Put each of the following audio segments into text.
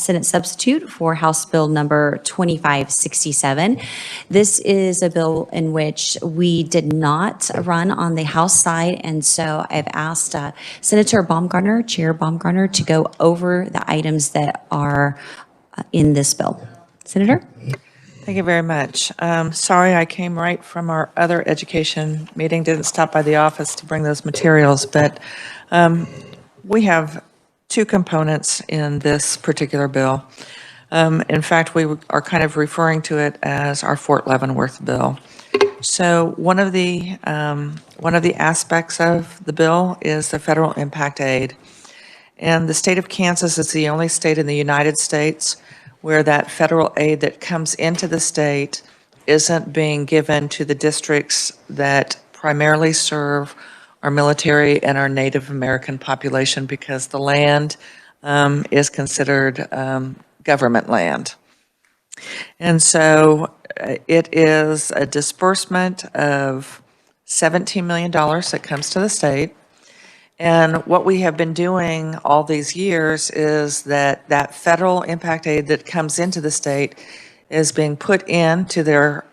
Senate substitute for House Bill number 2567. This is a bill in which we did not run on the House side, and so I've asked Senator Baumgartner, Chair Baumgartner, to go over the items that are in this bill. Senator? Thank you very much. Sorry, I came right from our other education meeting, didn't stop by the office to bring those materials, but we have two components in this particular bill. In fact, we are kind of referring to it as our Fort Leavenworth bill. So one of the aspects of the bill is the federal impact aid. And the state of Kansas is the only state in the United States where that federal aid that comes into the state isn't being given to the districts that primarily serve our military and our Native American population, because the land is considered government land. And so it is a disbursement of $17 million that comes to the state. And what we have been doing all these years is that federal impact aid that comes into the state is being put into their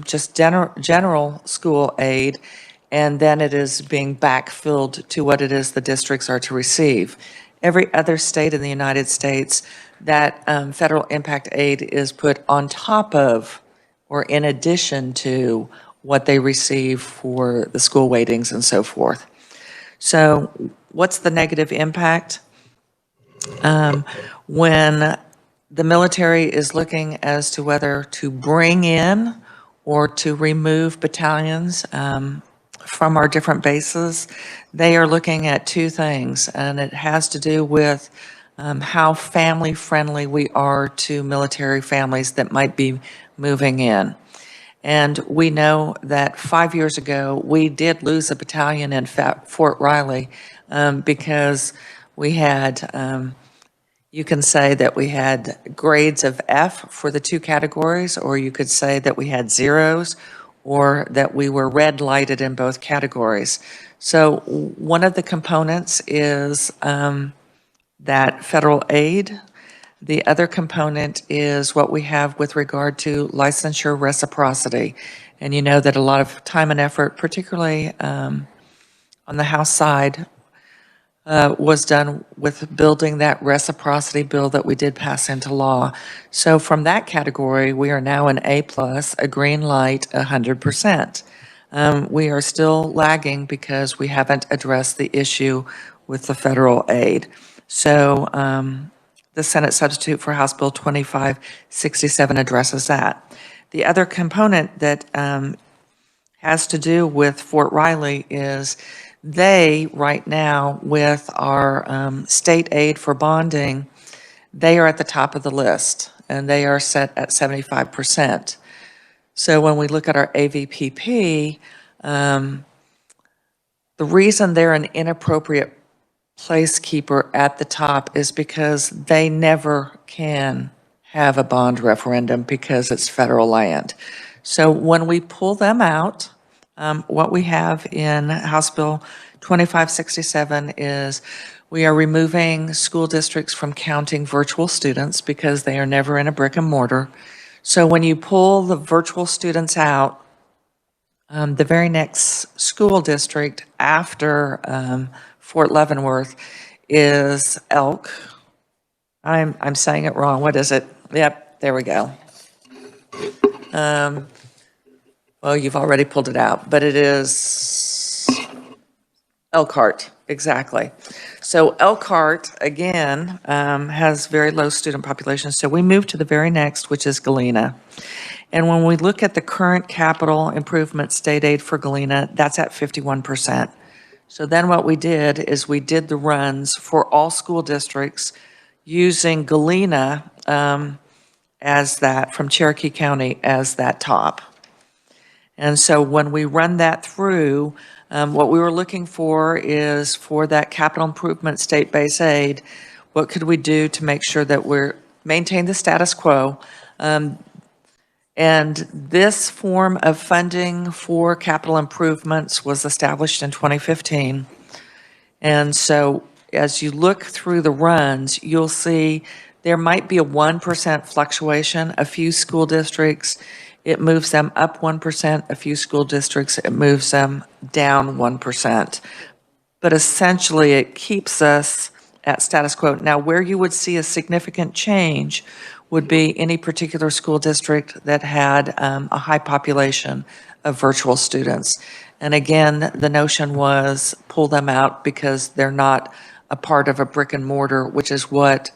just general school aid, and then it is being backfilled to what it is the districts are to receive. Every other state in the United States, that federal impact aid is put on top of or in addition to what they receive for the school weightings and so forth. So what's the negative impact? When the military is looking as to whether to bring in or to remove battalions from our different bases, they are looking at two things, and it has to do with how family-friendly we are to military families that might be moving in. And we know that 5 years ago, we did lose a battalion in Fort Riley because we had, you can say that we had grades of F for the two categories, or you could say that we had zeros, or that we were red lighted in both categories. So one of the components is that federal aid. The other component is what we have with regard to licensure reciprocity. And you know that a lot of time and effort, particularly on the House side, was done with building that reciprocity bill that we did pass into law. So from that category, we are now an A+, a green light, 100%. We are still lagging because we haven't addressed the issue with the federal aid. So the Senate substitute for House Bill 2567 addresses that. The other component that has to do with Fort Riley is they, right now, with our state aid for bonding, they are at the top of the list, and they are set at 75%. So when we look at our AVPP, the reason they're an inappropriate placekeeper at the top is because they never can have a bond referendum because it's federal land. So when we pull them out, what we have in House Bill 2567 is we are removing school districts from counting virtual students because they are never in a brick and mortar. So when you pull the virtual students out, the very next school district after Fort Leavenworth is Elk. I'm saying it wrong. What is it? Yep, there we go. Well, you've already pulled it out, but it is Elkhart, exactly. So Elkhart, again, has very low student population. So we move to the very next, which is Galena. And when we look at the current capital improvement state aid for Galena, that's at 51%. So then what we did is we did the runs for all school districts using Galena as that, from Cherokee County as that top. And so when we run that through, what we were looking for is for that capital improvement state base aid, what could we do to make sure that we're maintain the status quo? And this form of funding for capital improvements was established in 2015. And so as you look through the runs, you'll see There might be a 1% fluctuation. A few school districts, it moves them up 1%. A few school districts, it moves them down 1%. But essentially, it keeps us at status quo. Now, where you would see a significant change would be any particular school district that had a high population of virtual students. And again, the notion was pull them out because they're not a part of a brick and mortar, which is what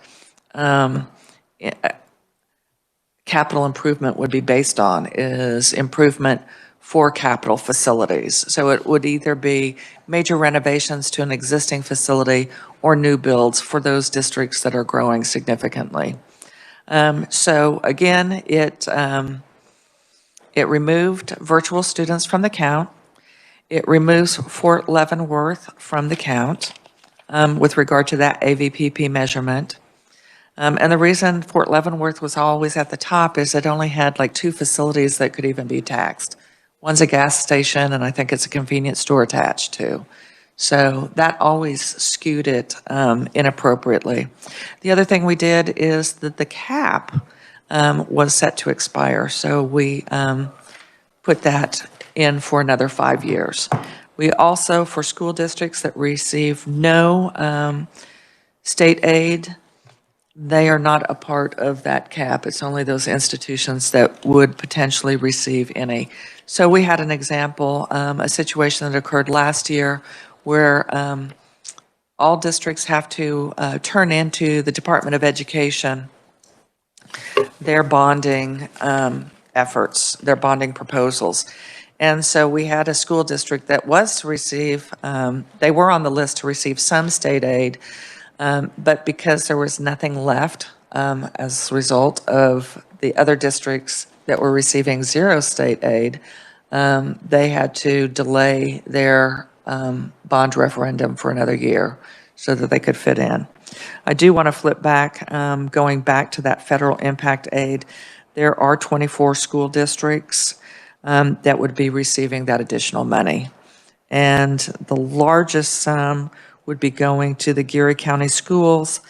capital improvement would be based on, is improvement for capital facilities. So it would either be major renovations to an existing facility or new builds for those districts that are growing significantly. So again, it removed virtual students from the count. It removes Fort Leavenworth from the count with regard to that AVPP measurement. And the reason Fort Leavenworth was always at the top is it only had like 2 facilities that could even be taxed. One's a gas station, and I think it's a convenience store attached too. So that always skewed it inappropriately. The other thing we did is that the cap was set to expire. So we put that in for another 5 years. We also, for school districts that receive no state aid, they are not a part of that cap. It's only those institutions that would potentially receive any. So we had an example, a situation that occurred last year where all districts have to turn into the Department of Education their bonding efforts, their bonding proposals. And so we had a school district that was to receive, they were on the list to receive some state aid, but because there was nothing left as a result of the other districts that were receiving 0 state aid, they had to delay their bond referendum for another year so that they could fit in. I do want to flip back, going back to that federal impact aid. There are 24 school districts that would be receiving that additional money. And the largest sum would be going to the Geary County Schools,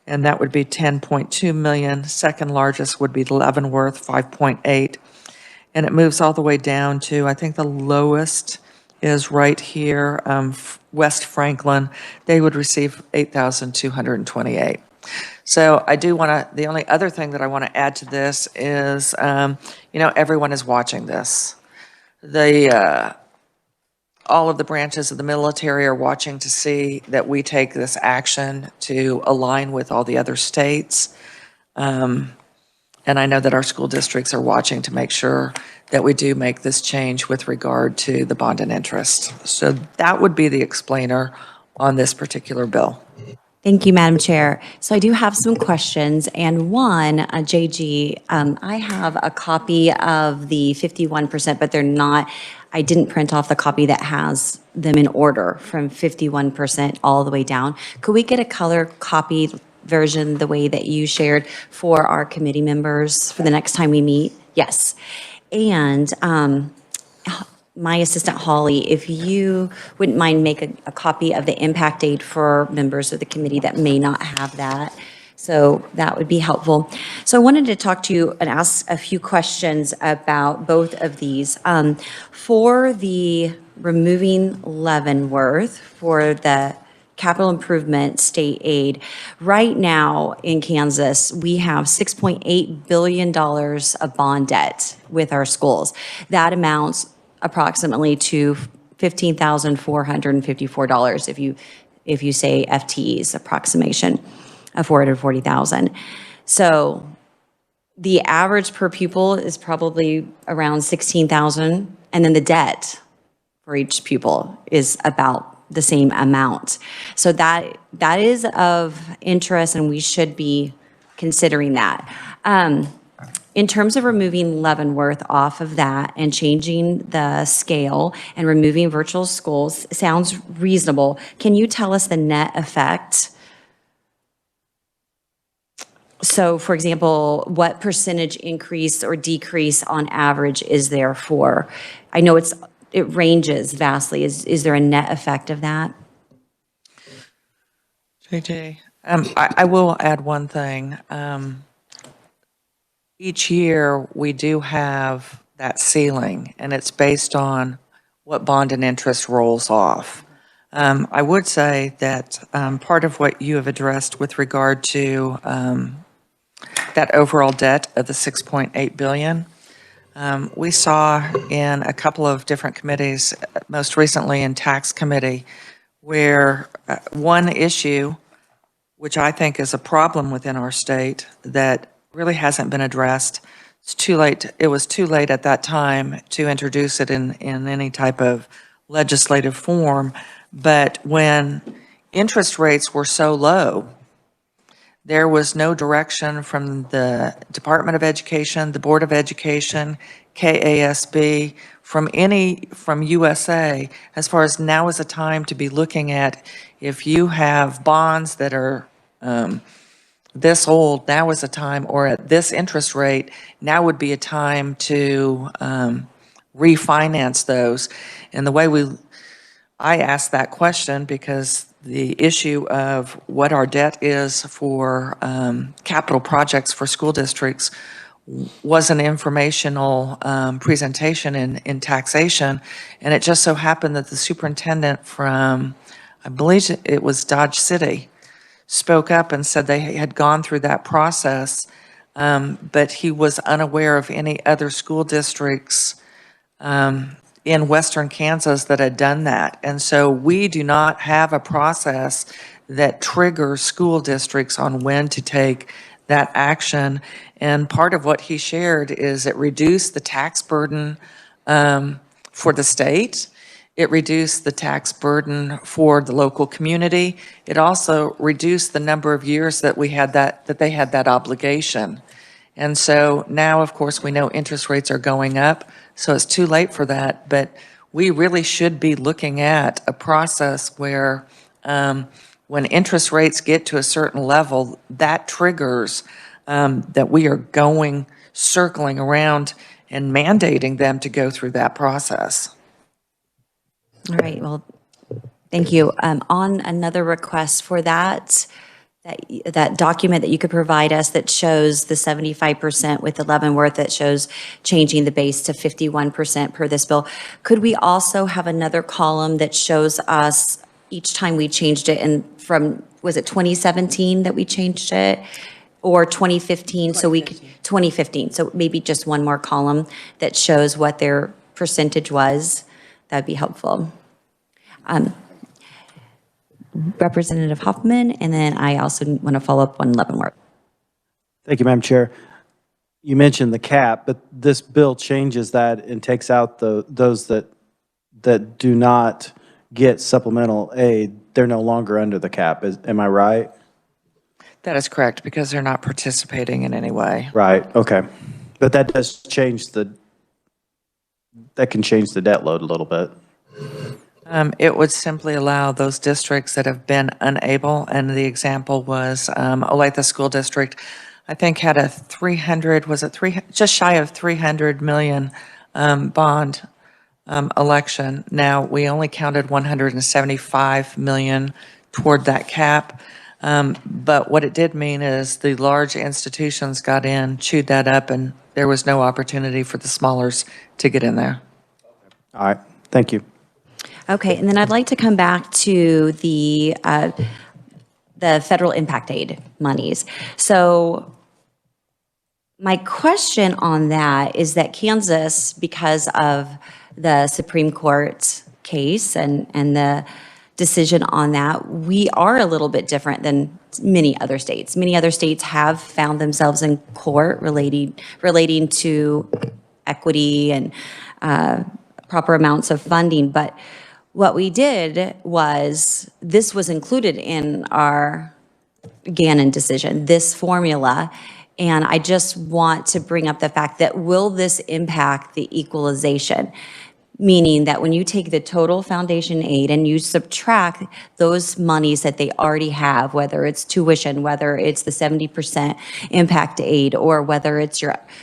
and that would be 10.2 million. Second largest would be Leavenworth, 5.8. And it moves all the way down to, I think the lowest is right here, West Franklin. They would receive 8,228. So I do want to, the only other thing that I want to add to this is, everyone is watching this. All of the branches of the military are watching to see that we take this action to align with all the other states. And I know that our school districts are watching to make sure that we do make this change with regard to the bond and interest. So that would be the explainer on this particular bill. Thank you, Madam Chair. So I do have some questions, and one, JG, I have a copy of the 51%, but they're not, I didn't print off the copy that has them in order from 51% all the way down. Could we get a color copy version the way that you shared for our committee members for the next time we meet? Yes. And my assistant Holly, if you wouldn't mind make a copy of the impact aid for members of the committee that may not have that. So that would be helpful. So I wanted to talk to you and ask a few questions about both of these. For the removing Leavenworth for the capital improvement state aid, right now in Kansas, we have $6.8 billion of bond debt with our schools. That amounts approximately to $15,454 if you say FTEs approximation of 440,000. So the average per pupil is probably around 16,000, and then the debt for each pupil is about the same amount. So that is of interest, and we should be considering that. In terms of removing Leavenworth off of that and changing the scale and removing virtual schools sounds reasonable. Can you tell us the net effect? So, for example, what percentage increase or decrease on average is there for? I know it ranges vastly. Is there a net effect of that? JJ, I will add one thing. Each year, we do have that ceiling, and it's based on what bond and interest rolls off. I would say that part of what you have addressed with regard to that overall debt of the $6.8 billion, we saw in a couple of different committees, most recently in Tax Committee, where one issue, which I think is a problem within our state that really hasn't been addressed. It's too late. It was too late at that time to introduce it in any type of legislative form. But when interest rates were so low, there was no direction from the Department of Education, the Board of Education, KASB, from USA, as far as now is a time to be looking at if you have bonds that are this old, now is a time, or at this interest rate, now would be a time to refinance those. And the way I asked that question because the issue of what our debt is for capital projects for school districts was an informational presentation in taxation, and it just so happened that the superintendent from, I believe it was Dodge City, spoke up and said they had gone through that process, but he was unaware of any other school districts in western Kansas that had done that. And so we do not have a process that triggers school districts on when to take that action. And part of what he shared is it reduced the tax burden for the state. It reduced the tax burden for the local community. It also reduced the number of years that we had that they had that obligation. And so now, of course, we know interest rates are going up, so it's too late for that. But we really should be looking at a process where when interest rates get to a certain level, that triggers that we are circling around and mandating them to go through that process. All right, well, thank you. On another request for that document that you could provide us that shows the 75% with Leavenworth that shows changing the base to 51% per this bill, could we also have another column that shows us each time we changed it from, was it 2017 that we changed it? Or 2015, so we could, 2015, so maybe just one more column that shows what their percentage was? That'd be helpful. Representative Hoffman, and then I also want to follow up on Leavenworth. Thank you, Madam Chair. You mentioned the cap, but this bill changes that and takes out those that do not get supplemental aid. They're no longer under the cap. Am I right? That is correct, because they're not participating in any way. Right, okay. But that does change that can change the debt load a little bit. It would simply allow those districts that have been unable, and the example was Olathe School District, I think had a 300, was it just shy of 300 million bond election. Now, we only counted 175 million toward that cap. But what it did mean is the large institutions got in, chewed that up, and there was no opportunity for the smallers to get in there. All right, thank you. Okay, and then I'd like to come back to the federal impact aid monies. So my question on that is that Kansas, because of the Supreme Court case and the decision on that, we are a little bit different than many other states. Many other states have found themselves in court relating to equity and proper amounts of funding. But what we did was, this was included in our Gannon decision, this formula. And I just want to bring up the fact that, will this impact the equalization? Meaning that when you take the total foundation aid and you subtract those monies that they already have, whether it's tuition, whether it's the 70% impact aid, or whether it's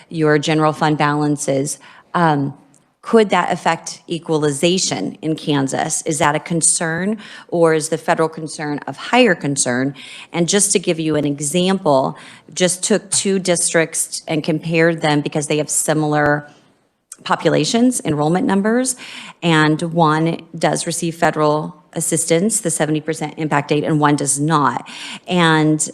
your general fund balances, Could that affect equalization in Kansas? Is that a concern, or is the federal concern of higher concern? And just to give you an example, just took 2 districts and compared them because they have similar populations, enrollment numbers, and one does receive federal assistance, the 70% impact aid, and one does not. And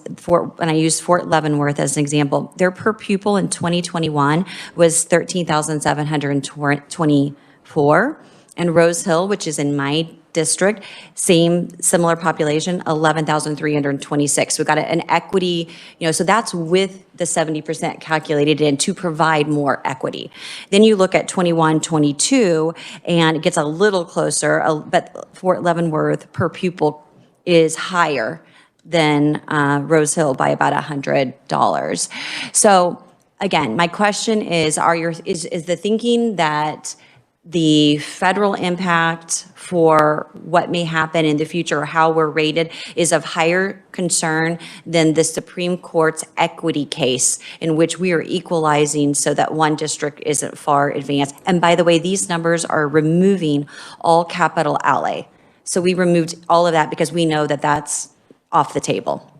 I use Fort Leavenworth as an example, their per pupil in 2021 was $13,724. And Rose Hill, which is in my district, similar population, 11,326. We've got an equity, so that's with the 70% calculated in to provide more equity. Then you look at 21, 22, and it gets a little closer, but Fort Leavenworth per pupil is higher than Rose Hill by about $100. So again, my question is, is the thinking that the federal impact for what may happen in the future, or how we're rated, is of higher concern than the Supreme Court's equity case, in which we are equalizing so that one district isn't far advanced? And by the way, these numbers are removing all capital outlay. So we removed all of that because we know that that's off the table.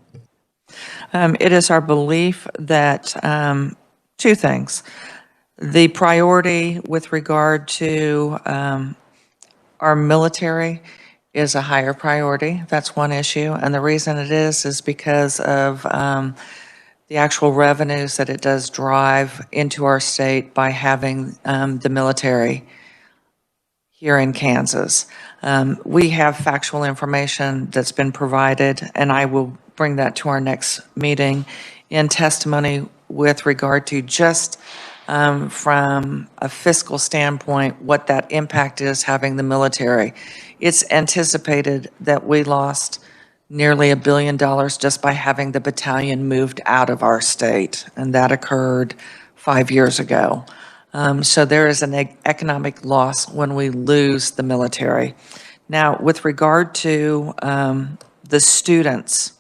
It is our belief that 2 things. The priority with regard to our military is a higher priority. That's one issue. And the reason it is because of the actual revenues that it does drive into our state by having the military here in Kansas. We have factual information that's been provided, and I will bring that to our next meeting in testimony with regard to just from a fiscal standpoint, what that impact is having the military. It's anticipated that we lost nearly $1 billion just by having the battalion moved out of our state, and that occurred 5 years ago. So there is an economic loss when we lose the military. Now, with regard to the students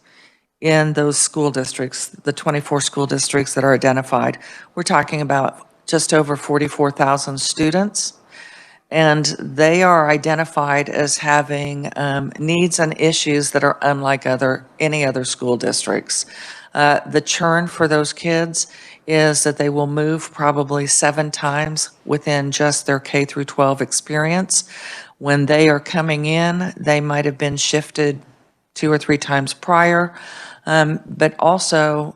in those school districts, the 24 school districts that are identified, we're talking about just over 44,000 students, and they are identified as having needs and issues that are unlike any other school districts. The churn for those kids is that they will move probably 7 times within just their K through 12 experience. When they are coming in, they might have been shifted 2 or 3 times prior. But also,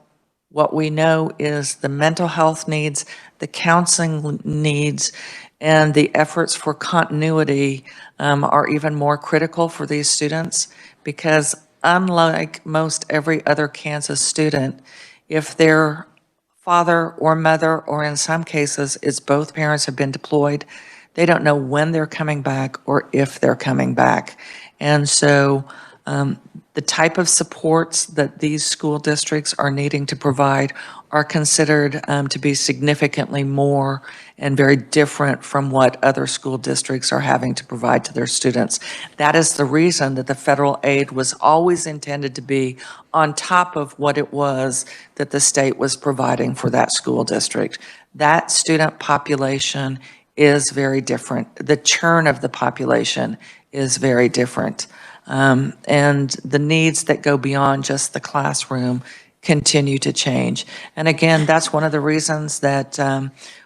what we know is the mental health needs, the counseling needs, and the efforts for continuity are even more critical for these students, because unlike most every other Kansas student, if their father or mother, or in some cases, it's both parents have been deployed, they don't know when they're coming back or if they're coming back. And so the type of supports that these school districts are needing to provide are considered to be significantly more and very different from what other school districts are having to provide to their students. That is the reason that the federal aid was always intended to be on top of what it was that the state was providing for that school district. That student population is very different. The churn of the population is very different. And the needs that go beyond just the classroom continue to change. And again, that's one of the reasons that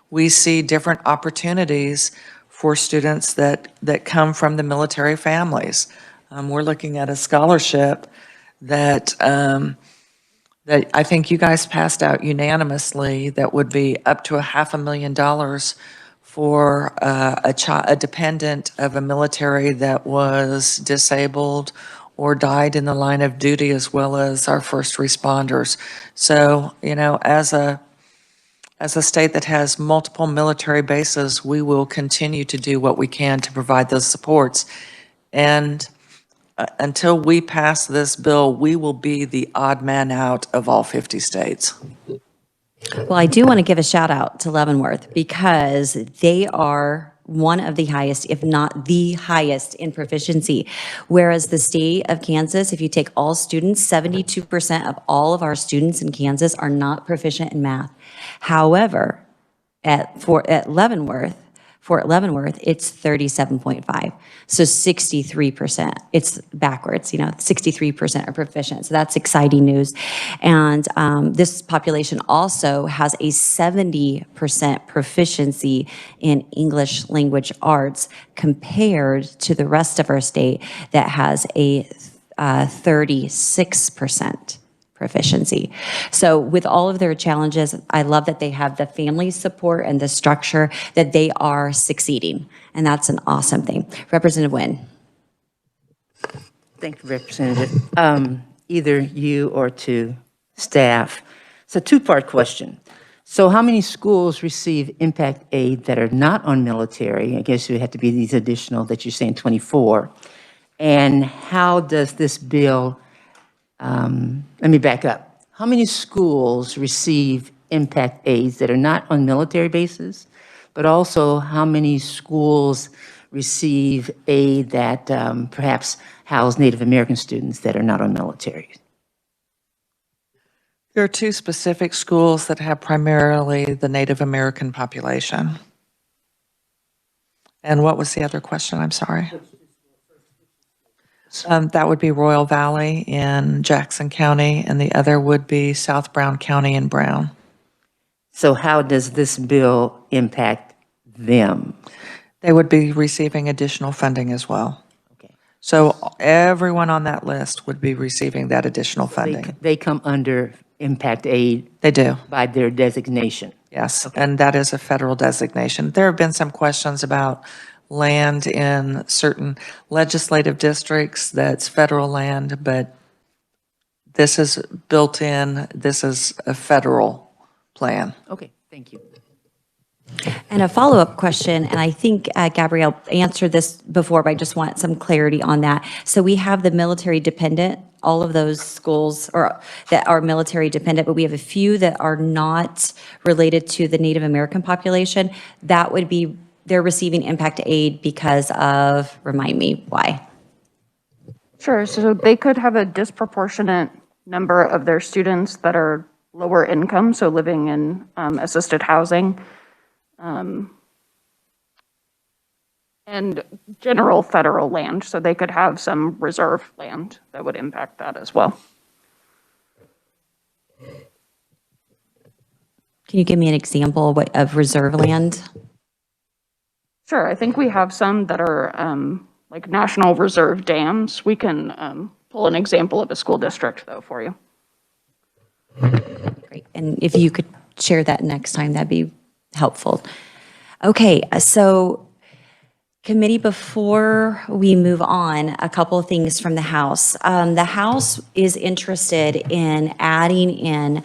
we see different opportunities for students that come from the military families. We're looking at a scholarship that that I think you guys passed out unanimously that would be up to $500,000 for a dependent of a military that was disabled or died in the line of duty, as well as our first responders. So, you know, as a state that has multiple military bases, we will continue to do what we can to provide those supports. And until we pass this bill, we will be the odd man out of all 50 states. Well, I do want to give a shout out to Leavenworth, because they are one of the highest, if not the highest, in proficiency. Whereas the state of Kansas, if you take all students, 72% of all of our students in Kansas are not proficient in math. However, at Leavenworth, Fort Leavenworth, it's 37.5. So 63%. It's backwards, 63% are proficient. So that's exciting news. And this population also has a 70% proficiency in English language arts compared to the rest of our state that has a 36% proficiency. So with all of their challenges, I love that they have the family support and the structure that they are succeeding. And that's an awesome thing. Representative Nguyen. Thank you, Representative. Either you or to staff. It's a two-part question. So how many schools receive impact aid that are not on military? I guess it would have to be these additional that you're saying 24. And how does this bill, let me back up. How many schools receive impact aids that are not on military bases, but also how many schools receive aid that perhaps house Native American students that are not on military? There are two specific schools that have primarily the Native American population. And what was the other question? I'm sorry. That would be Royal Valley in Jackson County, and the other would be South Brown County in Brown. So how does this bill impact them? They would be receiving additional funding as well. Okay. So everyone on that list would be receiving that additional funding. They come under impact aid They do, by their designation. yes. And that is a federal designation. There have been some questions about land in certain legislative districts that's federal land, but this is built in, this is a federal plan. Okay, thank you. And a follow-up question, and I think Gabrielle answered this before, but I just want some clarity on that. So we have the military dependent, all of those schools that are military dependent, but we have a few that are not related to the Native American population. That would be, they're receiving impact aid because of, remind me, why? Sure, so they could have a disproportionate number of their students that are lower income, so living in assisted housing, and general federal land, so they could have some reserve land that would impact that as well. Can you give me an example of reserve land? Sure, I think we have some that are like National Reserve dams. We can pull an example of a school district, though, for you. Great. And if you could share that next time, that'd be helpful. Okay, so committee, before we move on, a couple of things from the House. The House is interested in adding in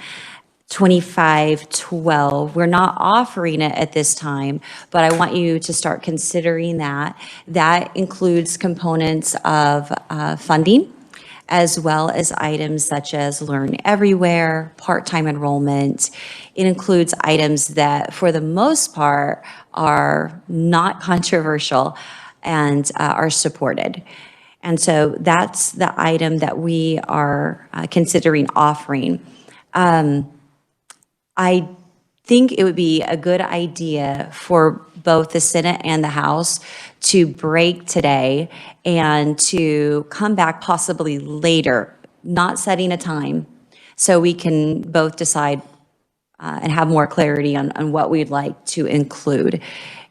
2512. We're not offering it at this time, but I want you to start considering that. That includes components of funding, as well as items such as Learn Everywhere, part-time enrollment. It includes items that, for the most part, are not controversial and are supported. And so that's the item that we are considering offering. I think it would be a good idea for both the Senate and the House to break today and to come back possibly later, not setting a time, so we can both decide and have more clarity on what we'd like to include.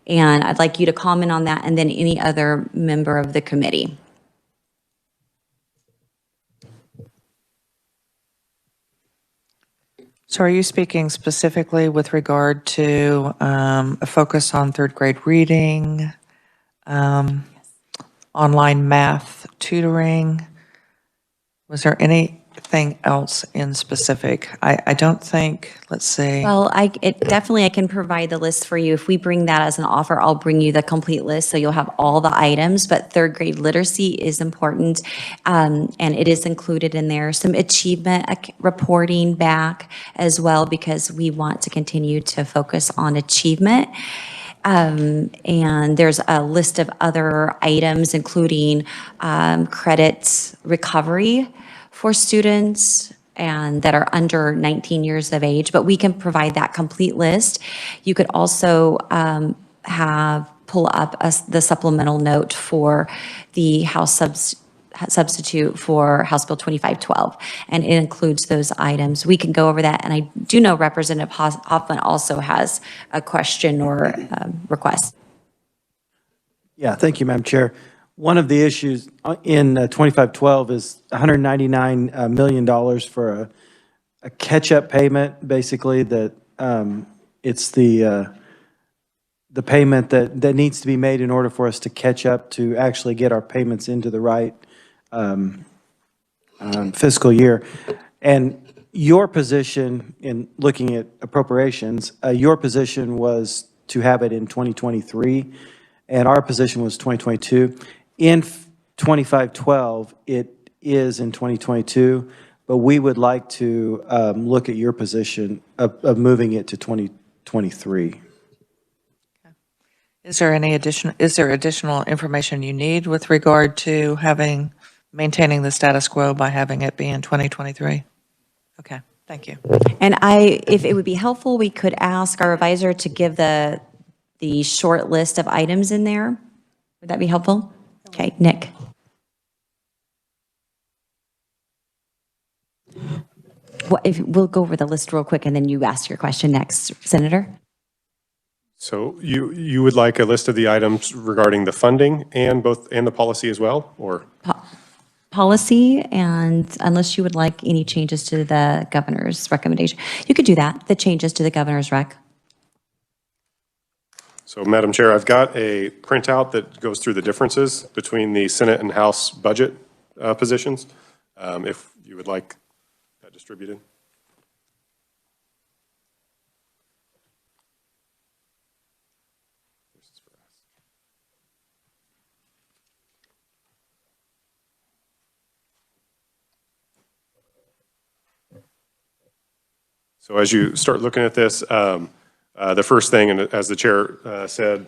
And I'd like you to comment on that, and then any other member of the committee. So are you speaking specifically with regard to a focus on third grade reading, online math tutoring? Was there anything else in specific? I don't think, let's see. Well, definitely I can provide the list for you. If we bring that as an offer, I'll bring you the complete list, so you'll have all the items, but third grade literacy is important, and it is included in there. Some achievement reporting back as well, because we want to continue to focus on achievement. And there's a list of other items, including credit recovery for students and that are under 19 years of age, but we can provide that complete list. You could also have pull up the supplemental note for the House substitute for House Bill 2512, and it includes those items. We can go over that, and I do know Representative Hoffman also has a question or request. Yeah, thank you, Madam Chair. One of the issues in 2512 is $199 million for a catch-up payment, basically, that it's the payment that needs to be made in order for us to catch up to actually get our payments into the right fiscal year. And your position in looking at appropriations, your position was to have it in 2023, and our position was 2022. In 2512, it is in 2022, but we would like to look at your position of moving it to 2023. Is there additional information you need with regard to maintaining the status quo by having it be in 2023? Okay, thank you. And if it would be helpful, we could ask our revisor to give the short list of items in there. Would that be helpful? Okay, Nick. We'll go over the list real quick, and then you ask your question next, Senator. So you would like a list of the items regarding the funding and the policy as well, or? Policy, and unless you would like any changes to the governor's recommendation, you could do that, the changes to the governor's rec. So, Madam Chair, I've got a printout that goes through the differences between the Senate and House budget positions, if you would like that distributed. So as you start looking at this, the first thing, and as the chair said,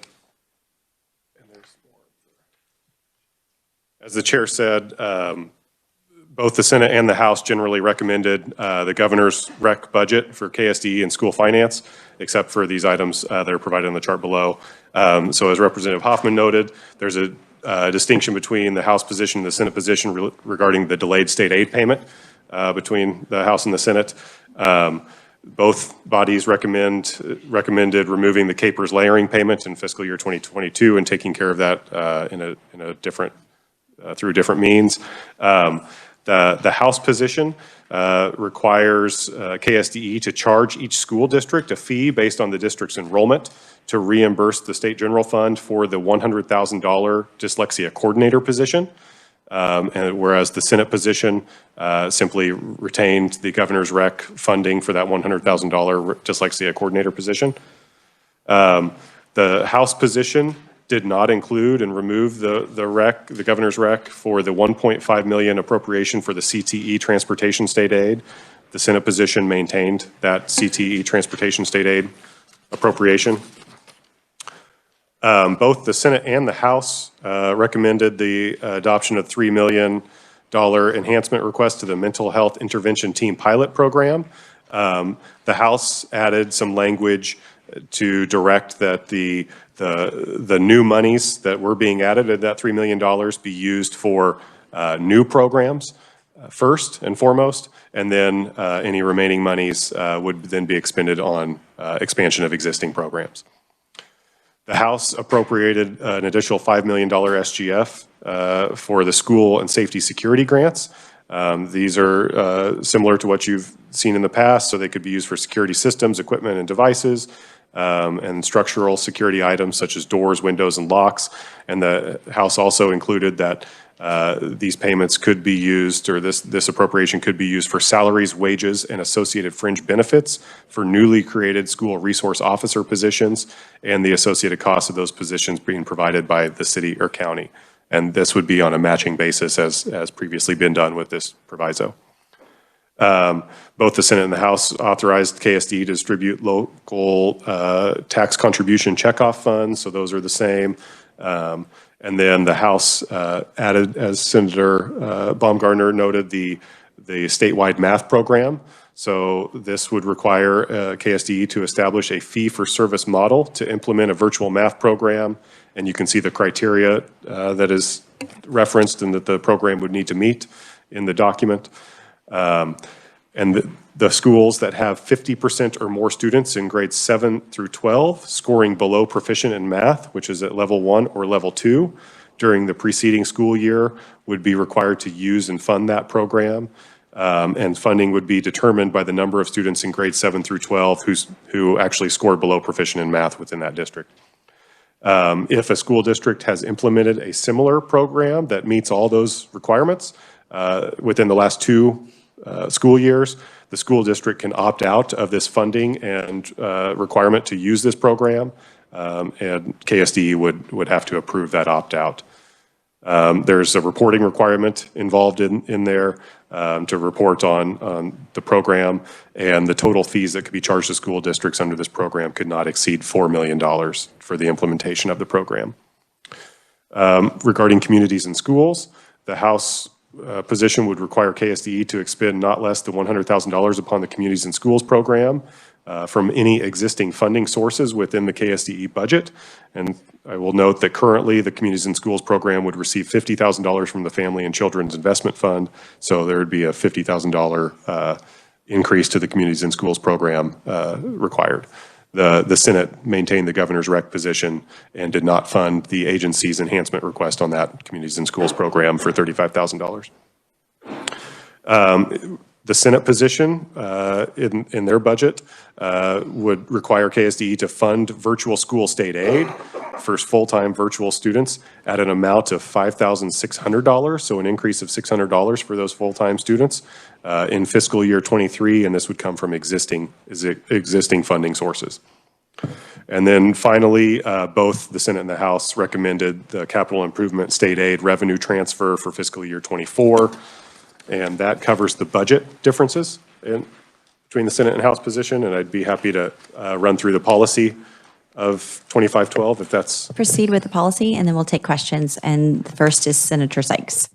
both the Senate and the House generally recommended the governor's rec budget for KSDE and school finance, except for these items that are provided on the chart below. So as Representative Hoffman noted, there's a distinction between the House position and the Senate position regarding the delayed state aid payment between the House and the Senate. Both bodies recommended removing the CAPERS layering payment in fiscal year 2022 and taking care of that through different means. The House position requires KSDE to charge each school district a fee based on the district's enrollment to reimburse the state general fund for the $100,000 dyslexia coordinator position. And whereas the Senate position simply retained the governor's rec funding for that $100,000 dyslexia coordinator position. The House position did not include and remove the governor's rec for the $1.5 million appropriation for the Cte Transportation state aid. The Senate position maintained that Cte Transportation state aid appropriation. Both the Senate and the House recommended the adoption of $3 million enhancement request to the Mental Health Intervention Team Pilot Program. The House added some language to direct that the new monies that were being added at that $3 million be used for new programs first and foremost, and then any remaining monies would then be expended on expansion of existing programs. The House appropriated an additional $5 million SGF for the school and safety security grants. These are similar to what you've seen in the past, so they could be used for security systems, equipment, and devices, and structural security items such as doors, windows, and locks. And the House also included that these payments could be used, or this appropriation could be used for salaries, wages, and associated fringe benefits for newly created school resource officer positions and the associated costs of those positions being provided by the city or county. And this would be on a matching basis as previously been done with this proviso. Both the Senate and the House authorized KSD to distribute local tax contribution checkoff funds, so those are the same. And then the House added, as Senator Baumgartner noted, the statewide math program. So this would require KSDE to establish a fee-for-service model to implement a virtual math program. And you can see the criteria that is referenced and that the program would need to meet in the document. And the schools that have 50% or more students in grades 7 through 12 scoring below proficient in math, which is at level 1 or level 2, during the preceding school year would be required to use and fund that program. And funding would be determined by the number of students in grades 7 through 12 who actually scored below proficient in math within that district. If a school district has implemented a similar program that meets all those requirements within the last 2 school years, the school district can opt out of this funding and requirement to use this program, and KSDE would have to approve that opt-out. There's a reporting requirement involved in there to report on the program, and the total fees that could be charged to school districts under this program could not exceed $4 million for the implementation of the program. Regarding communities and schools, the House position would require KSDE to expend not less than $100,000 upon the Communities and Schools program from any existing funding sources within the KSDE budget. And I will note that currently the Communities and Schools program would receive $50,000 from the Family and Children's Investment Fund, so there would be a $50,000 increase to the Communities and Schools program required. The Senate maintained the governor's rec position and did not fund the agency's enhancement request on that Communities and Schools program for $35,000. The Senate position in their budget would require KSDE to fund virtual school state aid for full-time virtual students at an amount of $5,600, so an increase of $600 for those full-time students in fiscal year 23, and this would come from existing funding sources. And then finally, both the Senate and the House recommended the capital improvement state aid revenue transfer for fiscal year 24, and that covers the budget differences between the Senate and House position, and I'd be happy to run through the policy of 2512 if that's... Proceed with the policy, and then we'll take questions. And the first is Senator Sykes.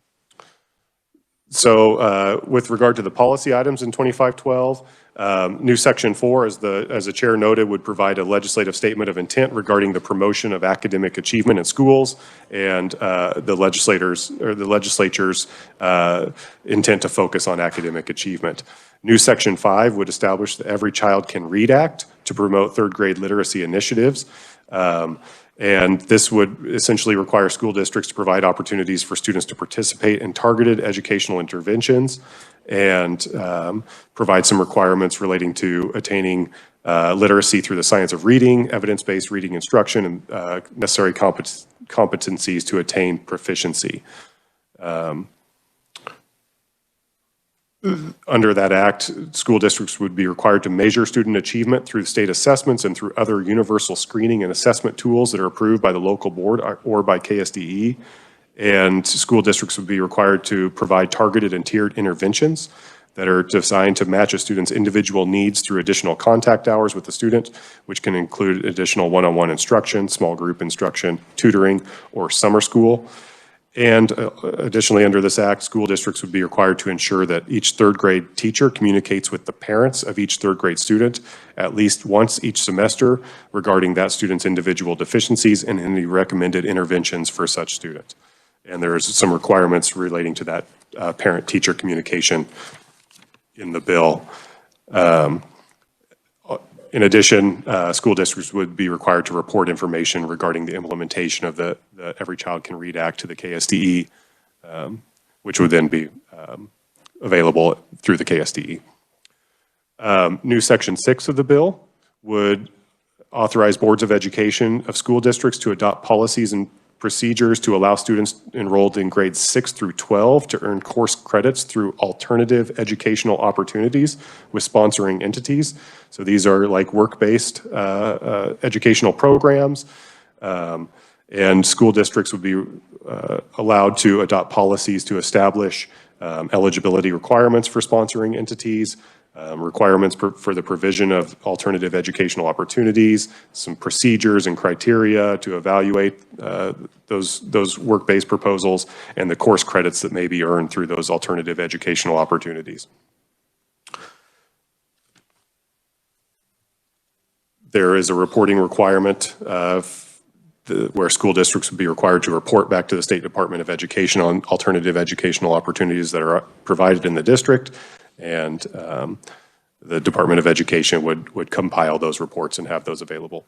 So with regard to the policy items in 2512, new section 4, as the chair noted, would provide a legislative statement of intent regarding the promotion of academic achievement in schools and the legislature's intent to focus on academic achievement. New section 5 would establish the Every Child Can Read Act to promote third grade literacy initiatives. And this would essentially require school districts to provide opportunities for students to participate in targeted educational interventions and provide some requirements relating to attaining literacy through the science of reading, evidence-based reading instruction, and necessary competencies to attain proficiency. Under that act, school districts would be required to measure student achievement through state assessments and through other universal screening and assessment tools that are approved by the local board or by KSDE. And school districts would be required to provide targeted and tiered interventions that are designed to match a student's individual needs through additional contact hours with the student, which can include additional one-on-one instruction, small group instruction, tutoring, or summer school. And additionally, under this act, school districts would be required to ensure that each third grade teacher communicates with the parents of each third grade student at least once each semester regarding that student's individual deficiencies and any recommended interventions for such student. And there's some requirements relating to that parent-teacher communication in the bill. In addition, school districts would be required to report information regarding the implementation of the Every Child Can Read Act to the KSDE, which would then be available through the KSDE. New Section 6 of the bill would authorize boards of education of school districts to adopt policies and procedures to allow students enrolled in grades 6 through 12 to earn course credits through alternative educational opportunities with sponsoring entities. So these are like work-based educational programs, and school districts would be allowed to adopt policies to establish eligibility requirements for sponsoring entities, requirements for the provision of alternative educational opportunities, some procedures and criteria to evaluate those work-based proposals, and the course credits that may be earned through those alternative educational opportunities. There is a reporting requirement where school districts would be required to report back to the State Department of Education on alternative educational opportunities that are provided in the district. And the Department of Education would compile those reports and have those available.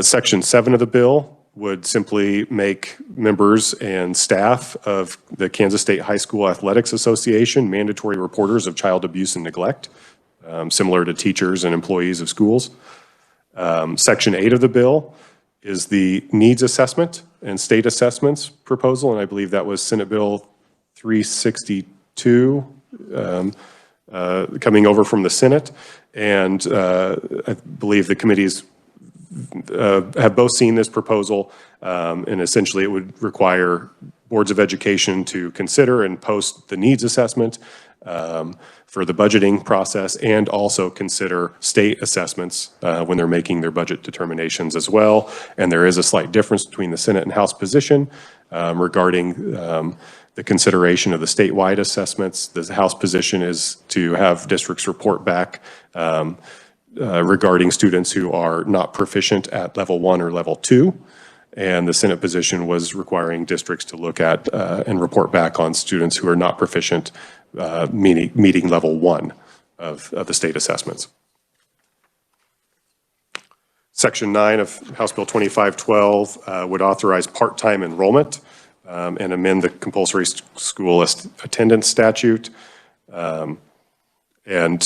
Section 7 of the bill would simply make members and staff of the Kansas State High School Athletics Association mandatory reporters of child abuse and neglect, similar to teachers and employees of schools. Section 8 of the bill is the needs assessment and state assessments proposal, and I believe that was Senate Bill 362 coming over from the Senate. And I believe the committees have both seen this proposal, and essentially it would require boards of education to consider and post the needs assessment for the budgeting process, and also consider state assessments when they're making their budget determinations as well. And there is a slight difference between the Senate and House position regarding the consideration of the statewide assessments. The House position is to have districts report back regarding students who are not proficient at level 1 or level 2. And the Senate position was requiring districts to look at and report back on students who are not proficient, meeting level 1 of the state assessments. Section 9 of House Bill 2512 would authorize part-time enrollment and amend the compulsory school attendance statute. And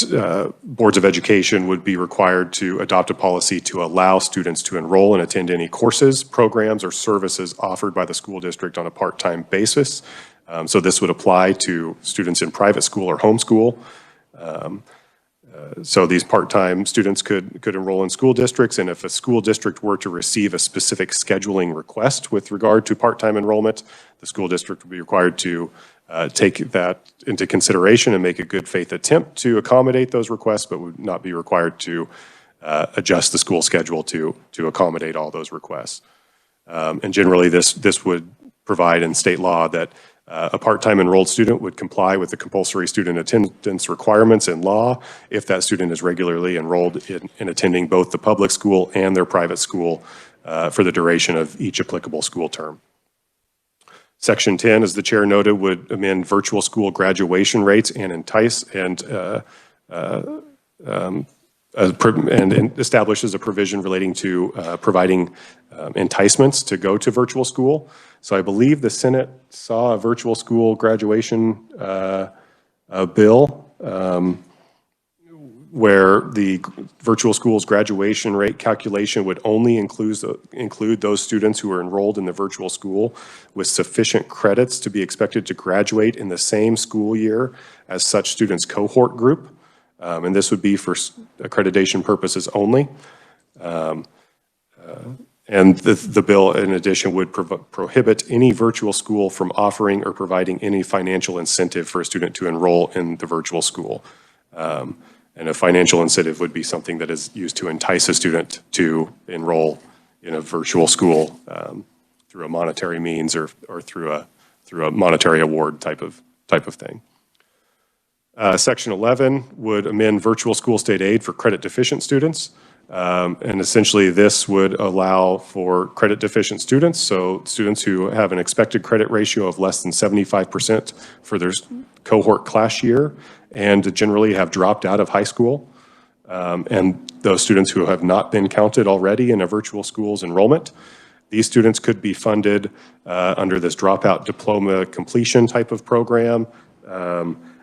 boards of education would be required to adopt a policy to allow students to enroll and attend any courses, programs, or services offered by the school district on a part-time basis. So this would apply to students in private school or homeschool. So these part-time students could enroll in school districts, and if a school district were to receive a specific scheduling request with regard to part-time enrollment, the school district would be required to take that into consideration and make a good faith attempt to accommodate those requests, but would not be required to adjust the school schedule to accommodate all those requests. And generally this would provide in state law that a part-time enrolled student would comply with the compulsory student attendance requirements in law if that student is regularly enrolled in attending both the public school and their private school for the duration of each applicable school term. Section 10, as the chair noted, would amend virtual school graduation rates and establishes a provision relating to providing enticements to go to virtual school. So I believe the Senate saw a virtual school graduation bill where the virtual school's graduation rate calculation would only include those students who are enrolled in the virtual school with sufficient credits to be expected to graduate in the same school year as such students' cohort group. And this would be for accreditation purposes only. And the bill, in addition, would prohibit any virtual school from offering or providing any financial incentive for a student to enroll in the virtual school. And a financial incentive would be something that is used to entice a student to enroll in a virtual school through a monetary means or through a monetary award type of thing. Section 11 would amend virtual school state aid for credit deficient students. And essentially this would allow for credit deficient students, so students who have an expected credit ratio of less than 75% for their cohort class year and generally have dropped out of high school. And those students who have not been counted already in a virtual school's enrollment. These students could be funded under this dropout diploma completion type of program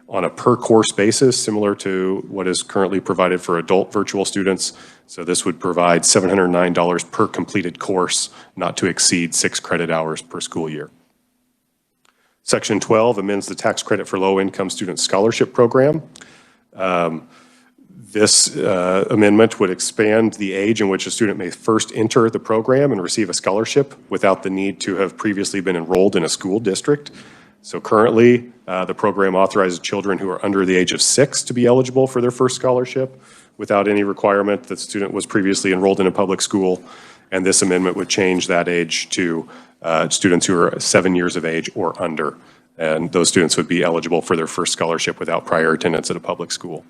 on a per course basis, similar to what is currently provided for adult virtual students. So this would provide $709 per completed course, not to exceed 6 credit hours per school year. Section 12 amends the tax credit for low-income student scholarship program. This amendment would expand the age in which a student may first enter the program and receive a scholarship without the need to have previously been enrolled in a school district. So currently, the program authorizes children who are under the age of 6 to be eligible for their first scholarship without any requirement that the student was previously enrolled in a public school. And this amendment would change that age to students who are 7 years of age or under. And those students would be eligible for their first scholarship without prior attendance at a public school.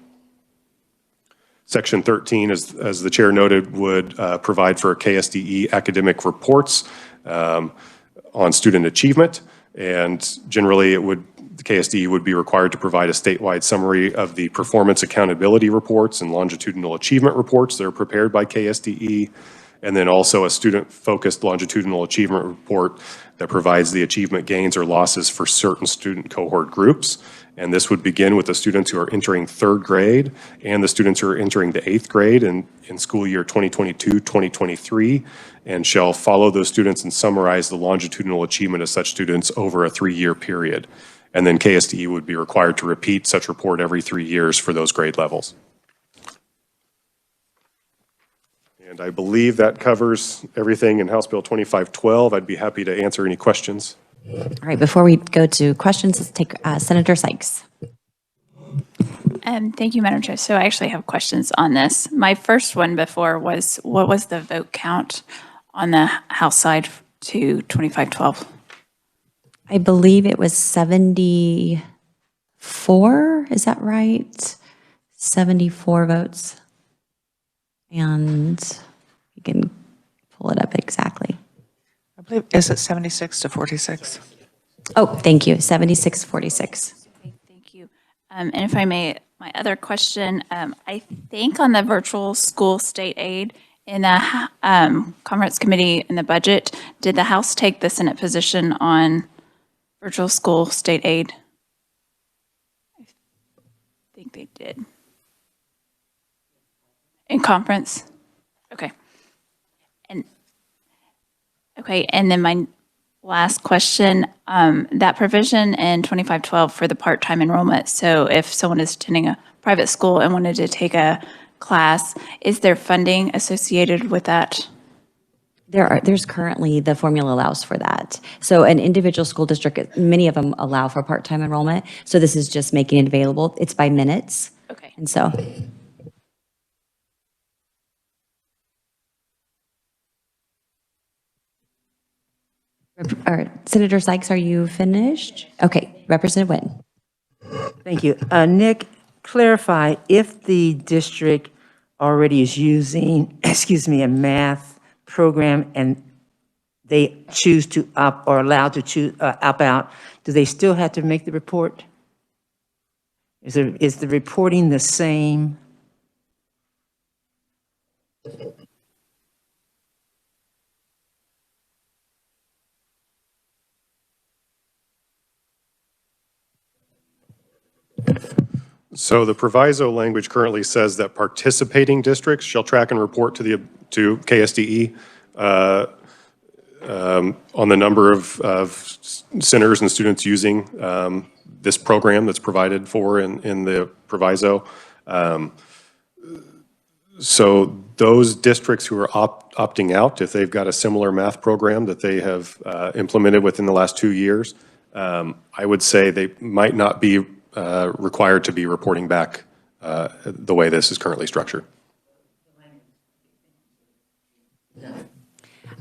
Section 13, as the chair noted, would provide for KSDE academic reports on student achievement. And generally, the KSDE would be required to provide a statewide summary of the performance accountability reports and longitudinal achievement reports that are prepared by KSDE, and then also a student-focused longitudinal achievement report that provides the achievement gains or losses for certain student cohort groups. And this would begin with the students who are entering 3rd grade and the students who are entering the 8th grade in school year 2022-2023, and shall follow those students and summarize the longitudinal achievement of such students over a 3-year period. And then KSDE would be required to repeat such report every 3 years for those grade levels. And I believe that covers everything in House Bill 2512. I'd be happy to answer any questions. All right, before we go to questions, let's take Senator Sykes. Thank you, Madam Chair. So I actually have questions on this. My first one before was, what was the vote count on the House side to 2512? I believe it was 74, is that right? 74 votes. And you can pull it up exactly. I believe, is it 76 to 46? Oh, thank you, 76-46. Okay, thank you. And if I may, my other question, I think on the virtual school state aid in the conference committee in the budget, did the House take the Senate position on virtual school state aid? I think they did. In conference? Okay. And then my last question, that provision in 2512 for the part-time enrollment. So if someone is attending a private school and wanted to take a class, is there funding associated with that? There's currently, the formula allows for that. So an individual school district, many of them allow for part-time enrollment. So this is just making it available. It's by minutes. Okay. And so. All right, Senator Sykes, are you finished? Okay, Representative Witten. Thank you. Nick, clarify if the district already is using, a math program and they choose to opt or allowed to choose opt out, do they still have to make the report? Is the reporting the same? So the proviso language currently says that participating districts shall track and report to KSDE on the number of centers and students using this program that's provided for in the proviso. So those districts who are opting out, if they've got a similar math program that they have implemented within the last 2 years, I would say they might not be required to be reporting back the way this is currently structured.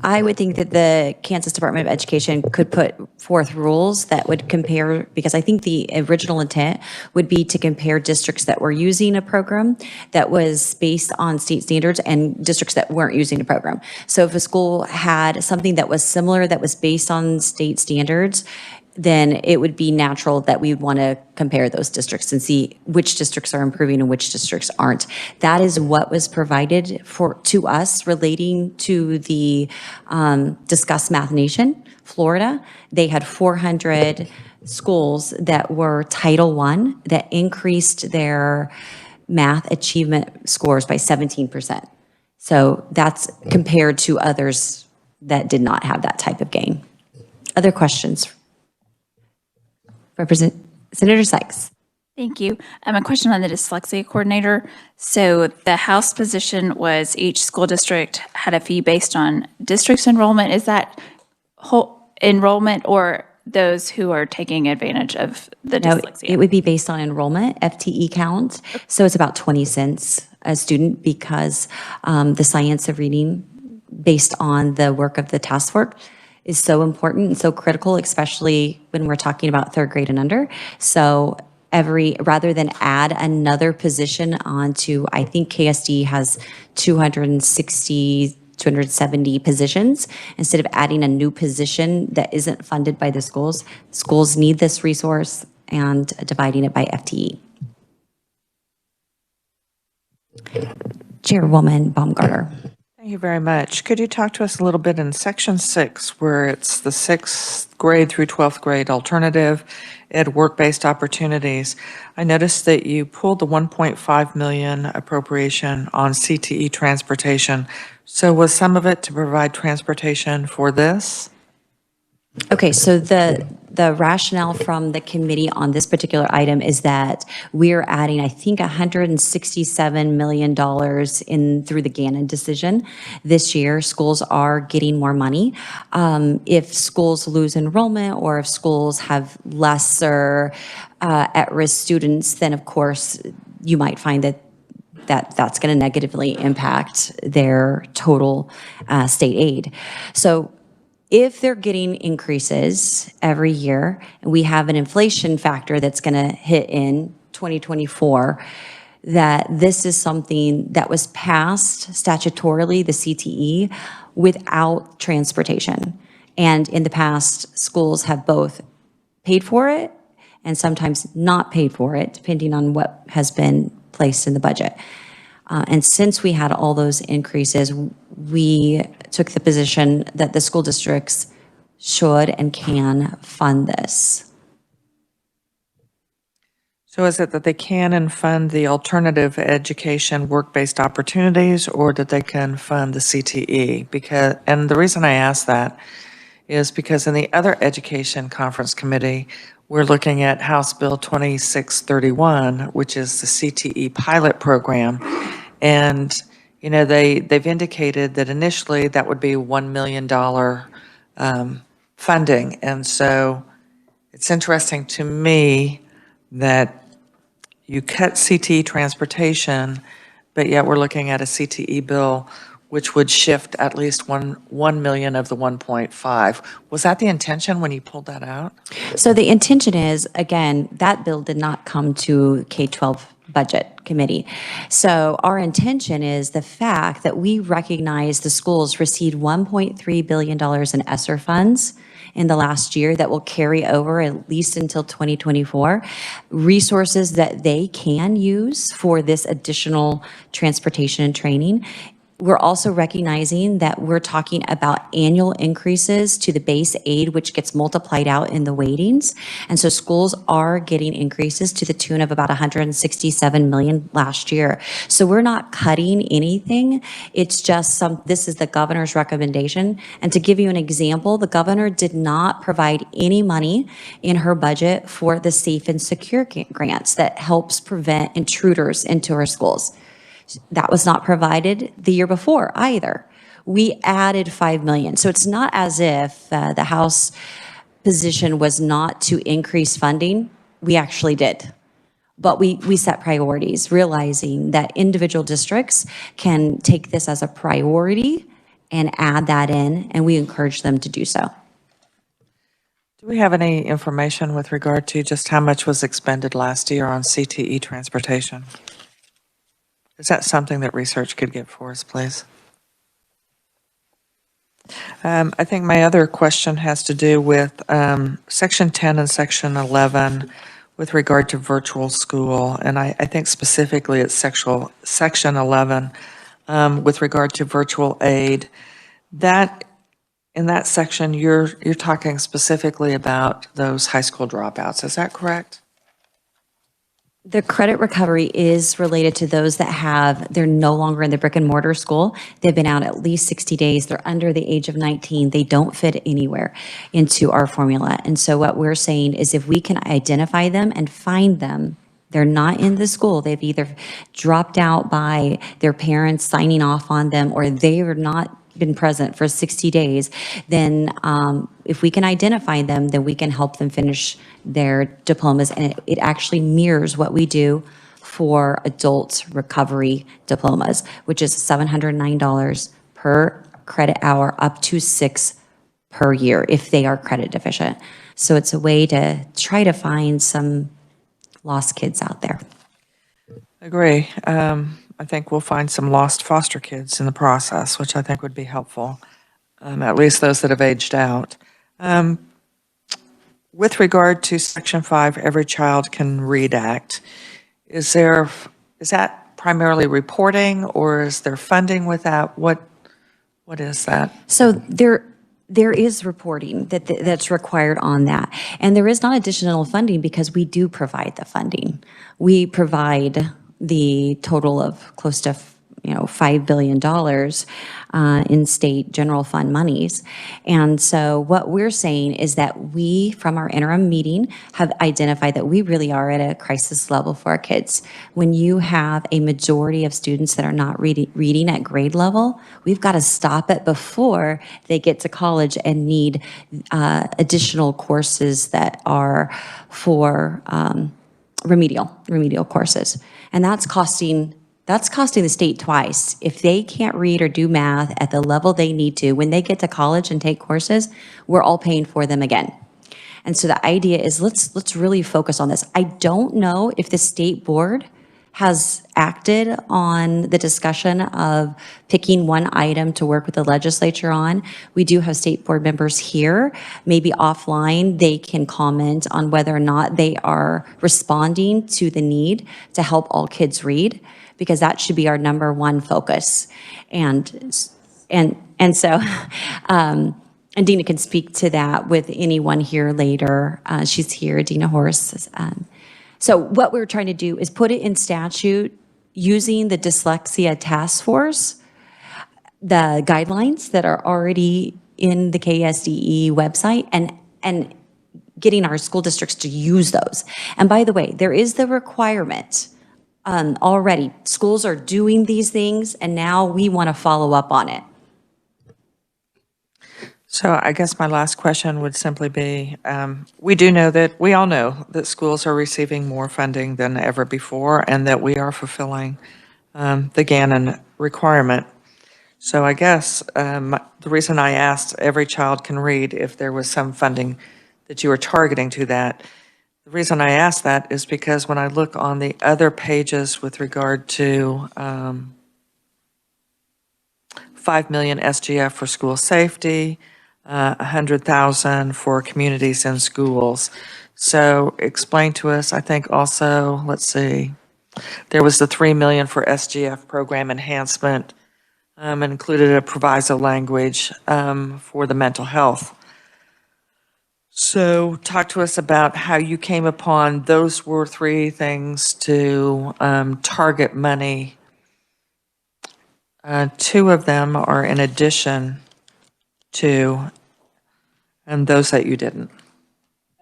I would think that the Kansas Department of Education could put forth rules that would compare, because I think the original intent would be to compare districts that were using a program that was based on state standards and districts that weren't using a program. So if a school had something that was similar, that was based on state standards, then it would be natural that we would want to compare those districts and see which districts are improving and which districts aren't. That is what was provided to us relating to the Discuss Math Nation, Florida. They had 400 schools that were Title I that increased their math achievement scores by 17%. So that's compared to others that did not have that type of gain. Other questions? Senator Sykes. Thank you. A question on the dyslexia coordinator. So the House position was each school district had a fee based on district's enrollment. Is that whole enrollment or those who are taking advantage of the dyslexia? It would be based on enrollment, FTE count. So it's about 20 cents a student because the science of reading based on the work of the task force is so important and so critical, especially when we're talking about 3rd grade and under. So rather than add another position onto, I think KSD has 260, 270 positions, instead of adding a new position that isn't funded by the schools. Schools need this resource and dividing it by FTE. Chairwoman Baumgartner. Thank you very much. Could you talk to us a little bit in Section 6, where it's the 6th grade through 12th grade alternative ed work-based opportunities? I noticed that you pulled the 1.5 million appropriation on CTE Transportation. So was some of it to provide transportation for this? Okay, so the rationale from the committee on this particular item is that we're adding, I think, $167 million in through the Gannon decision this year. Schools are getting more money. If schools lose enrollment or if schools have lesser at-risk students, then of course you might find that's going to negatively impact their total state aid. So if they're getting increases every year, and we have an inflation factor that's going to hit in 2024, that this is something that was passed statutorily, the CTE, without transportation. And in the past, schools have both paid for it and sometimes not paid for it, depending on what has been placed in the budget. And since we had all those increases, we took the position that the school districts should and can fund this. So is it that they can and fund the alternative education work-based opportunities, or that they can fund the CTE? Because, and the reason I ask that is because in the other Education Conference Committee, we're looking at House Bill 2631, which is the CTE pilot program. And, you know, they've indicated that initially that would be $1 million funding. And so it's interesting to me that you cut CTE Transportation, but yet we're looking at a CTE bill which would shift at least 1 million of the 1.5. Was that the intention when you pulled that out? So the intention is, again, that bill did not come to K-12 budget committee. So our intention is the fact that we recognize the schools received $1.3 billion in ESSER funds in the last year that will carry over at least until 2024, resources that they can use for this additional transportation and training. We're also recognizing that we're talking about annual increases to the base aid, which gets multiplied out in the weightings. And so schools are getting increases to the tune of about $167 million last year. So we're not cutting anything. It's just this is the governor's recommendation. And to give you an example, the governor did not provide any money in her budget for the safe and secure grants that helps prevent intruders into our schools. That was not provided the year before either. We added $5 million. So it's not as if the House position was not to increase funding. We actually did. But we set priorities, realizing that individual districts can take this as a priority and add that in, and we encourage them to do so. Do we have any information with regard to just how much was expended last year on CTE Transportation? Is that something that research could get for us, please? I think my other question has to do with Section 10 and Section 11 with regard to virtual school. And I think specifically it's Section 11 with regard to virtual aid. That, in that section, you're talking specifically about those high school dropouts. Is that correct? The credit recovery is related to those that they're no longer in the brick and mortar school. They've been out at least 60 days. They're under the age of 19. They don't fit anywhere into our formula. And so what we're saying is if we can identify them and find them, they're not in the school. They've either dropped out by their parents signing off on them, or they are not been present for 60 days, then if we can identify them, then we can help them finish their diplomas. And it actually mirrors what we do for adult recovery diplomas, which is $709 per credit hour, up to 6 per year if they are credit deficient. So it's a way to try to find some lost kids out there. Agree. I think we'll find some lost foster kids in the process, which I think would be helpful, at least those that have aged out. With regard to Section 5, Every Child Can Read Act, is that primarily reporting, or is there funding with that? What is that? So there is reporting that's required on that. And there is not additional funding because we do provide the funding. We provide the total of close to $5 billion in state general fund monies. And so what we're saying is that we, from our interim meeting, have identified that we really are at a crisis level for our kids. When you have a majority of students that are not reading at grade level, we've got to stop it before they get to college and need additional courses that are for remedial courses. And that's costing the state twice. If they can't read or do math at the level they need to, when they get to college and take courses, we're all paying for them again. And so the idea is let's really focus on this. I don't know if the state board has acted on the discussion of picking one item to work with the legislature on. We do have state board members here. Maybe offline, they can comment on whether or not they are responding to the need to help all kids read, because that should be our number one focus. And so, and Dina can speak to that with anyone here later. She's here, Dina Horst. So what we're trying to do is put it in statute using the Dyslexia Task Force, the guidelines that are already in the KSDE website, and getting our school districts to use those. And by the way, there is the requirement already. Schools are doing these things, and now we want to follow up on it. So I guess my last question would simply be, we all know that schools are receiving more funding than ever before, and that we are fulfilling the Gannon requirement. So I guess the reason I asked Every Child Can Read if there was some funding that you were targeting to that, the reason I asked that is because when I look on the other pages with regard to 5 million SGF for school safety, 100,000 for communities and schools. So explain to us, I think also, let's see, there was the 3 million for SGF program enhancement, and included a proviso language for the mental health. So talk to us about how you came upon those were 3 things to target money. 2 of them are in addition to, and those that you didn't.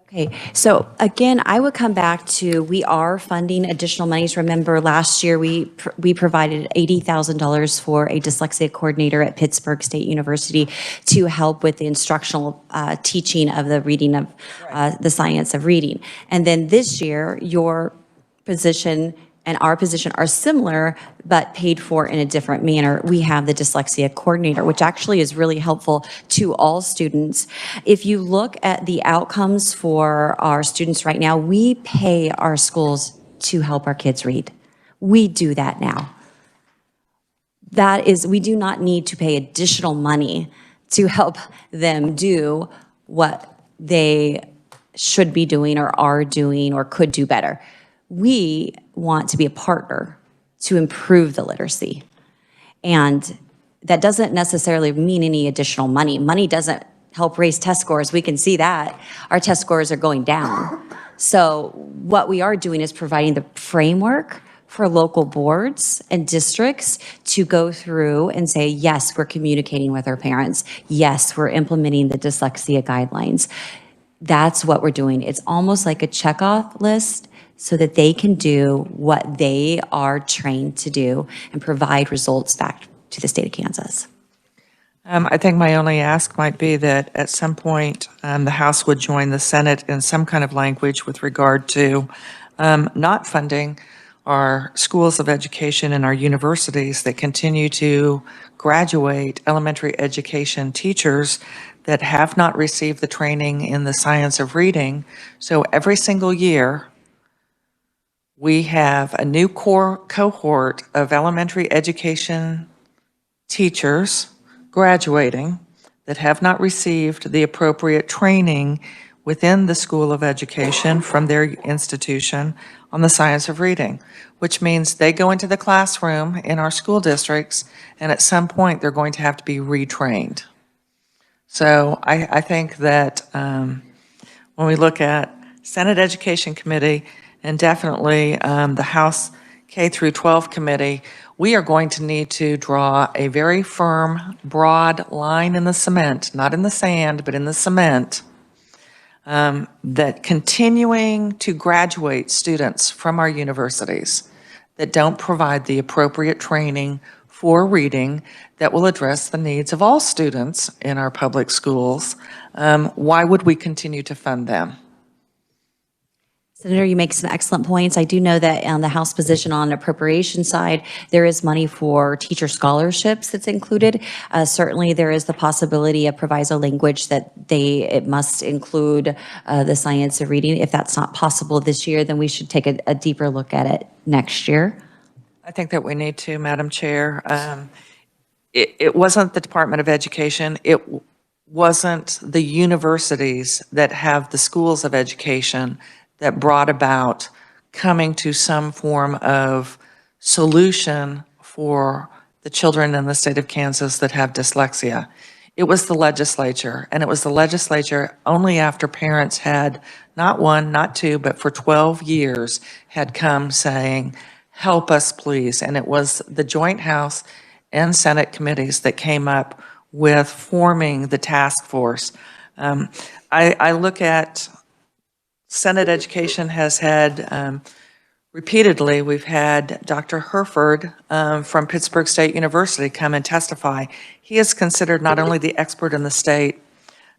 Okay, so again, I would come back to, we are funding additional monies. Remember, last year we provided $80,000 for a dyslexia coordinator at Pittsburgh State University to help with the instructional teaching of the reading of the science of reading. And then this year, your position and our position are similar, but paid for in a different manner. We have the dyslexia coordinator, which actually is really helpful to all students. If you look at the outcomes for our students right now, we pay our schools to help our kids read. We do that now. That is, we do not need to pay additional money to help them do what they should be doing or are doing or could do better. We want to be a partner to improve the literacy. And that doesn't necessarily mean any additional money. Money doesn't help raise test scores. We can see that. Our test scores are going down. So what we are doing is providing the framework for local boards and districts to go through and say, yes, we're communicating with our parents. Yes, we're implementing the dyslexia guidelines. That's what we're doing. It's almost like a checkoff list so that they can do what they are trained to do and provide results back to the state of Kansas. I think my only ask might be that at some point the House would join the Senate in some kind of language with regard to not funding our schools of education and our universities that continue to graduate elementary education teachers that have not received the training in the science of reading. So every single year, we have a new core cohort of elementary education teachers graduating that have not received the appropriate training within the School of Education from their institution on the science of reading, which means they go into the classroom in our school districts, and at some point, they're going to have to be retrained. So I think that when we look at Senate Education Committee and definitely the House K through 12 Committee, we are going to need to draw a very firm, broad line in the cement, not in the sand, but in the cement, that continuing to graduate students from our universities that don't provide the appropriate training for reading that will address the needs of all students in our public schools, why would we continue to fund them? Senator, you make some excellent points. I do know that on the House position on appropriation side, there is money for teacher scholarships that's included. Certainly, there is the possibility of proviso language that it must include the science of reading. If that's not possible this year, then we should take a deeper look at it next year. I think that we need to, Madam Chair. It wasn't the Department of Education. It wasn't the universities that have the schools of education that brought about coming to some form of solution for the children in the state of Kansas that have dyslexia. It was the legislature, and it was the legislature only after parents had, not one, not two, but for 12 years, had come saying, help us please. And it was the joint House and Senate committees that came up with forming the task force. I look at Senate Education has had, repeatedly, we've had Dr. Herford from Pittsburgh State University come and testify. He is considered not only the expert in the state,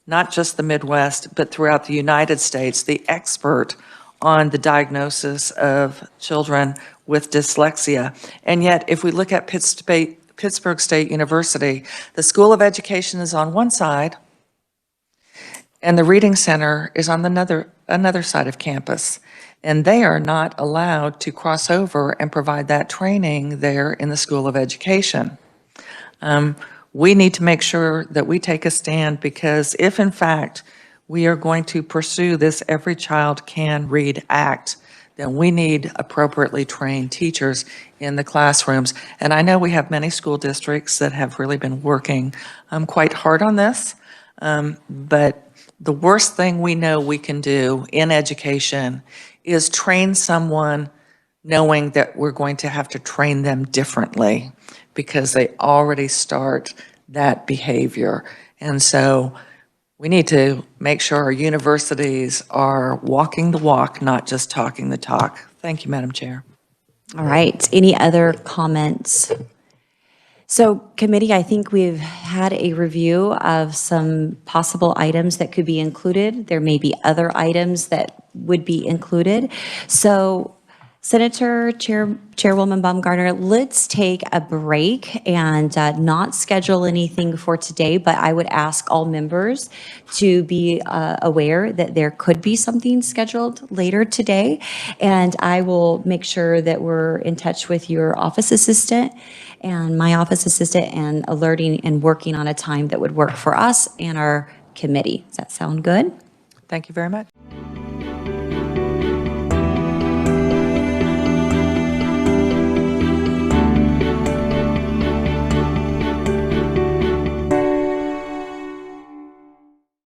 not just the Midwest, but throughout the United States, the expert on the diagnosis of children with dyslexia. And yet, if we look at Pittsburgh State University, the School of Education is on one side, and the Reading Center is on another side of campus. And they are not allowed to cross over and provide that training there in the School of Education. We need to make sure that we take a stand, because if in fact we are going to pursue this Every Child Can Read Act, then we need appropriately trained teachers in the classrooms. And I know we have many school districts that have really been working quite hard on this, but the worst thing we know we can do in education is train someone knowing that we're going to have to train them differently because they already start that behavior. And so we need to make sure our universities are walking the walk, not just talking the talk. Thank you, Madam Chair. All right. Any other comments? So committee, I think we've had a review of some possible items that could be included. There may be other items that would be included. So Senator Chairwoman Baumgartner, let's take a break and not schedule anything for today, but I would ask all members to be aware that there could be something scheduled later today. And I will make sure that we're in touch with your office assistant and my office assistant and alerting and working on a time that would work for us and our committee. Does that sound good? Thank you very much.